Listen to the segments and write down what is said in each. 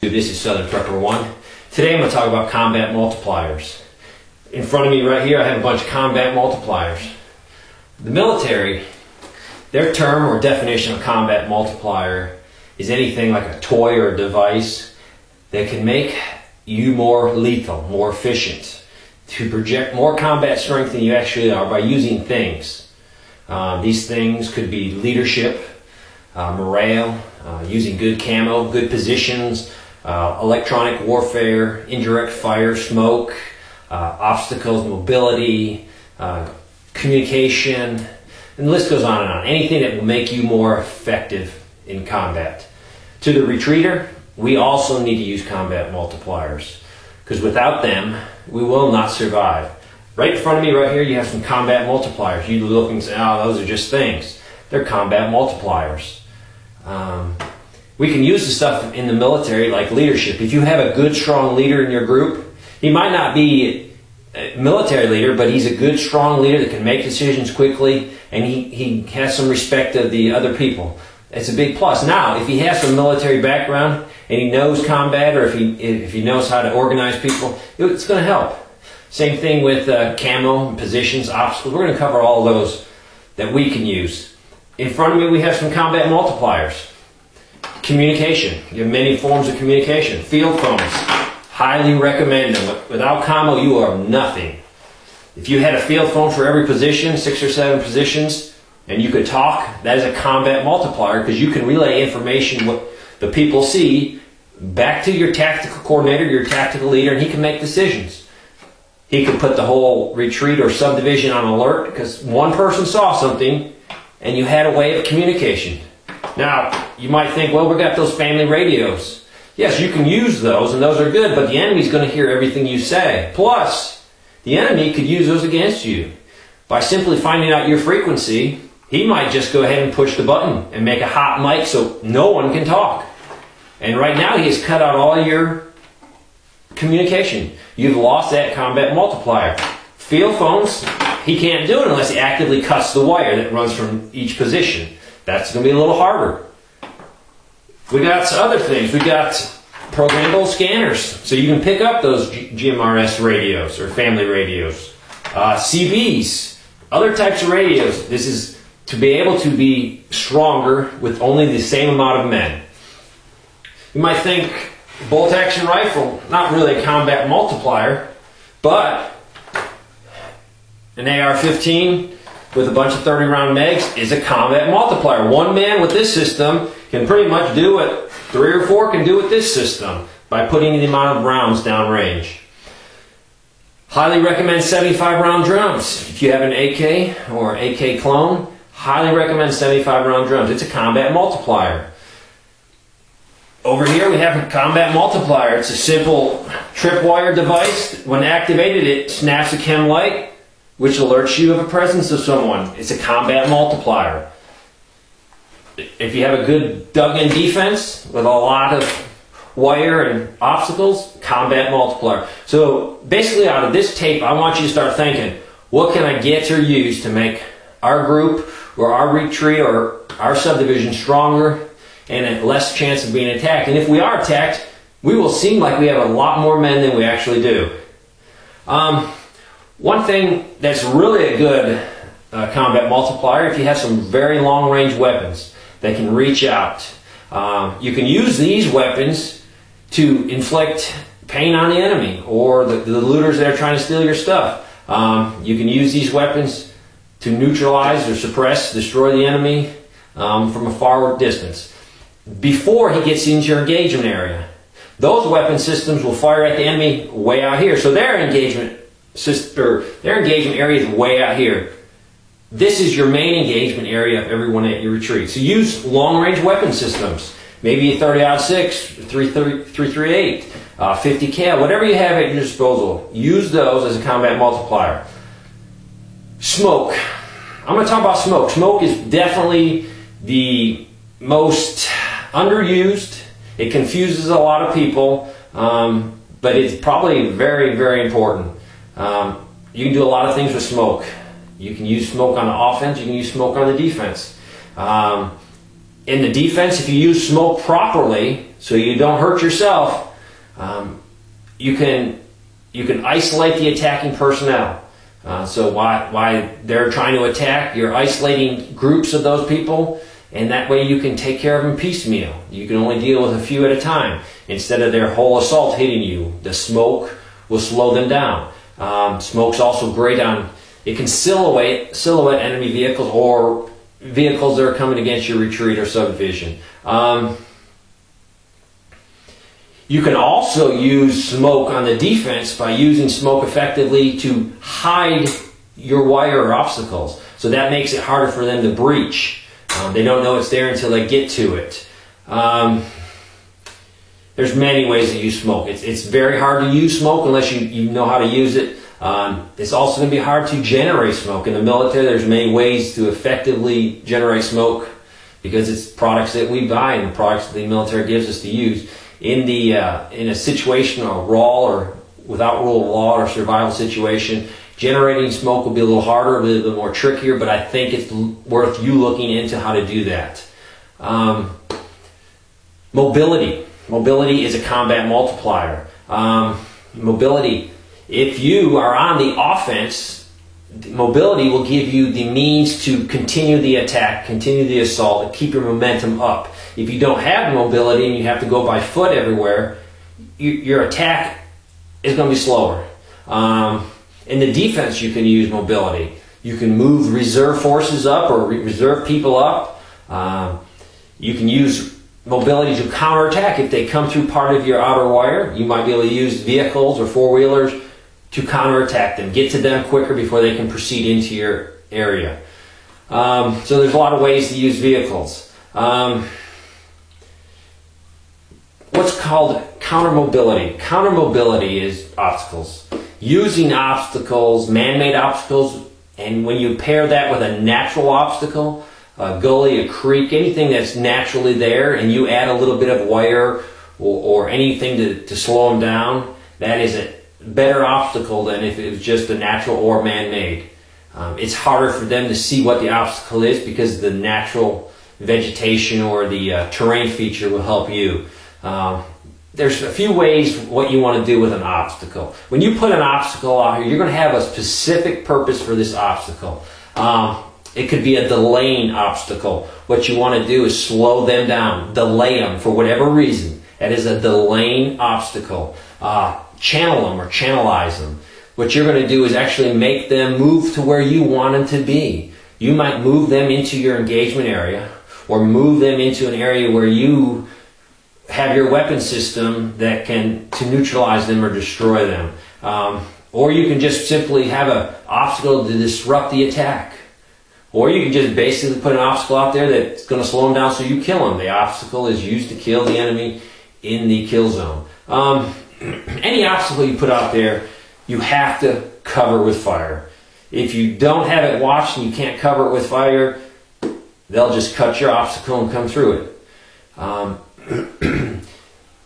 This is Southern Prepper 1. Today I'm going to talk about combat multipliers. In front of me right here I have a bunch of combat multipliers. The military, their term or definition of combat multiplier is anything like a toy or a device that can make you more lethal, more efficient, to project more combat strength than you actually are by using things. These things could be leadership, morale, using good camo, good positions, electronic warfare, indirect fire, smoke, obstacles, mobility, communication, and the list goes on and on. Anything that will make you more effective in combat. To the retreater, we also need to use combat multipliers, because without them, we will not survive. Right in front of me right here, you have some combat multipliers. You look and say, oh, those are just things. They're combat multipliers. We can use the stuff in the military like leadership. If you have a good, strong leader in your group, he might not be a military leader, but he's a good, strong leader that can make decisions quickly, and he has some respect of the other people. It's a big plus. Now, if he has some military background and he knows combat, or if he knows how to organize people, it's going to help. Same thing with camo, positions, obstacles. We're going to cover all of those that we can use. In front of me, we have some combat multipliers. Communication. You have many forms of communication. Field phones. Highly recommend them. Without camo, you are nothing. If you had a field phone for every position, 6 or 7 positions, and you could talk, that is a combat multiplier, because you can relay information what the people see back to your tactical coordinator, your tactical leader, and he can make decisions. He could put the whole retreat or subdivision on alert because one person saw something and you had a way of communication. Now, you might think, well, we've got those family radios. Yes, you can use those, and those are good, but the enemy's going to hear everything you say. Plus, the enemy could use those against you. By simply finding out your frequency, he might just go ahead and push the button and make a hot mic so no one can talk. And right now, he has cut out all your communication. You've lost that combat multiplier. Field phones, he can't do it unless he actively cuts the wire that runs from each position. That's going to be a little harder. We got some other things. We got programmable scanners, so you can pick up those GMRS radios or family radios. CBs, other types of radios. This is to be able to be stronger with only the same amount of men. You might think bolt action rifle, not really a combat multiplier, but an AR-15 with a bunch of 30-round mags is a combat multiplier. One man with this system can pretty much do what 3 or 4 can do with this system by putting the amount of rounds downrange. Highly recommend 75-round drums. If you have an AK or AK clone, highly recommend 75-round drums. It's a combat multiplier. Over here we have a combat multiplier. It's a simple tripwire device. When activated, it snaps a chem light, which alerts you of the presence of someone. It's a combat multiplier. If you have a good dug-in defense with a lot of wire and obstacles, combat multiplier. So basically out of this tape, I want you to start thinking, what can I get or use to make our group or our retreat or our subdivision stronger and at less chance of being attacked? And if we are attacked, we will seem like we have a lot more men than we actually do. One thing that's really a good combat multiplier, if you have some very long-range weapons that can reach out, you can use these weapons to inflict pain on the enemy or the looters that are trying to steal your stuff. You can use these weapons to neutralize or suppress, destroy the enemy from a far distance before he gets into your engagement area. Those weapon systems will fire at the enemy way out here, so their engagement area is way out here. This is your main engagement area of everyone at your retreat. So use long-range weapon systems. Maybe a 30-06, 338, 50 cal, whatever you have at your disposal. Use those as a combat multiplier. Smoke. I'm going to talk about smoke. Smoke is definitely the most underused. It confuses a lot of people, but it's probably very, very important. You can do a lot of things with smoke. You can use smoke on the offense, you can use smoke on the defense. In the defense, if you use smoke properly, so you don't hurt yourself, you can isolate the attacking personnel. So while they're trying to attack, you're isolating groups of those people, and that way you can take care of them piecemeal. You can only deal with a few at a time. Instead of their whole assault hitting you, the smoke will slow them down. Smoke's also great it can silhouette enemy vehicles or vehicles that are coming against your retreat or subdivision. You can also use smoke on the defense by using smoke effectively to hide your wire or obstacles. So that makes it harder for them to breach. They don't know it's there until they get to it. There's many ways to use smoke. It's very hard to use smoke unless you know how to use it. It's also going to be hard to generate smoke. In the military, there's many ways to effectively generate smoke because it's products that we buy and the products that the military gives us to use. In a situation, a raw or without rule of law or survival situation, generating smoke will be a little harder, a little bit more trickier, but I think it's worth you looking into how to do that. Mobility. Mobility is a combat multiplier. Mobility. If you are on the offense, mobility will give you the means to continue the attack, continue the assault, and keep your momentum up. If you don't have mobility and you have to go by foot everywhere, your attack is going to be slower. In the defense, you can use mobility. You can move reserve forces up or reserve people up. You can use mobility to counterattack. If they come through part of your outer wire, you might be able to use vehicles or four-wheelers to counterattack them, get to them quicker before they can proceed into your area. So there's a lot of ways to use vehicles. What's called counter-mobility. Counter-mobility is obstacles. Using obstacles, man-made obstacles, and when you pair that with a natural obstacle, a gully, a creek, anything that's naturally there, and you add a little bit of wire or anything to slow them down, that is a better obstacle than if it was just a natural or man-made. It's harder for them to see what the obstacle is because the natural vegetation or the terrain feature will help you. There's a few ways what you want to do with an obstacle. When you put an obstacle out here, you're going to have a specific purpose for this obstacle. It could be a delaying obstacle. What you want to do is slow them down, delay them for whatever reason. That is a delaying obstacle. Channel them or channelize them. What you're going to do is actually make them move to where you want them to be. You might move them into your engagement area or move them into an area where you have your weapon system that can to neutralize them or destroy them. Or you can just simply have an obstacle to disrupt the attack. Or you can just basically put an obstacle out there that's going to slow them down so you kill them. The obstacle is used to kill the enemy in the kill zone. Any obstacle you put out there, you have to cover with fire. If you don't have it watched and you can't cover it with fire, they'll just cut your obstacle and come through it.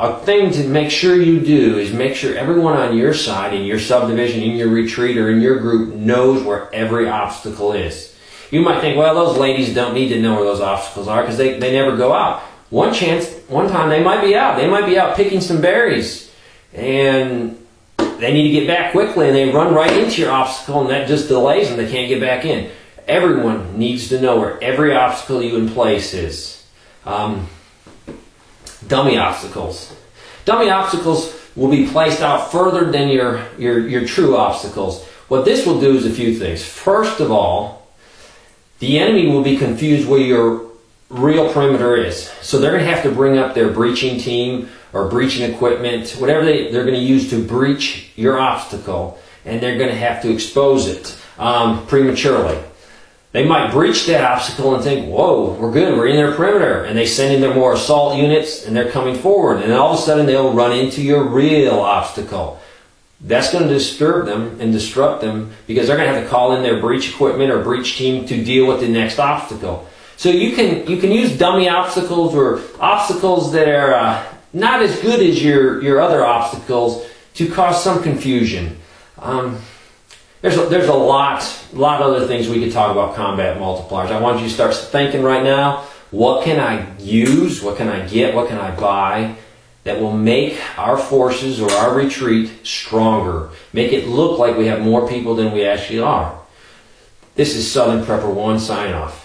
A thing to make sure you do is make sure everyone on your side, in your subdivision, in your retreat, or in your group knows where every obstacle is. You might think, well, those ladies don't need to know where those obstacles are because they never go out. One time they might be out. They might be out picking some berries and they need to get back quickly and they run right into your obstacle and that just delays them. They can't get back in. Everyone needs to know where every obstacle you in place is. Dummy obstacles. Dummy obstacles will be placed out further than your true obstacles. What this will do is a few things. First of all, the enemy will be confused where your real perimeter is. So they're going to have to bring up their breaching team or breaching equipment, whatever they're going to use to breach your obstacle, and they're going to have to expose it prematurely. They might breach that obstacle and think, whoa, we're good, we're in their perimeter. And they send in their more assault units and they're coming forward. And then all of a sudden they'll run into your real obstacle. That's going to disturb them and disrupt them because they're going to have to call in their breach equipment or breach team to deal with the next obstacle. So you can use dummy obstacles or obstacles that are not as good as your other obstacles to cause some confusion. There's a lot of other things we could talk about combat multipliers. I want you to start thinking right now, what can I use, what can I get, what can I buy that will make our forces or our retreat stronger, make it look like we have more people than we actually are. This is Southern Prepper 1 sign off.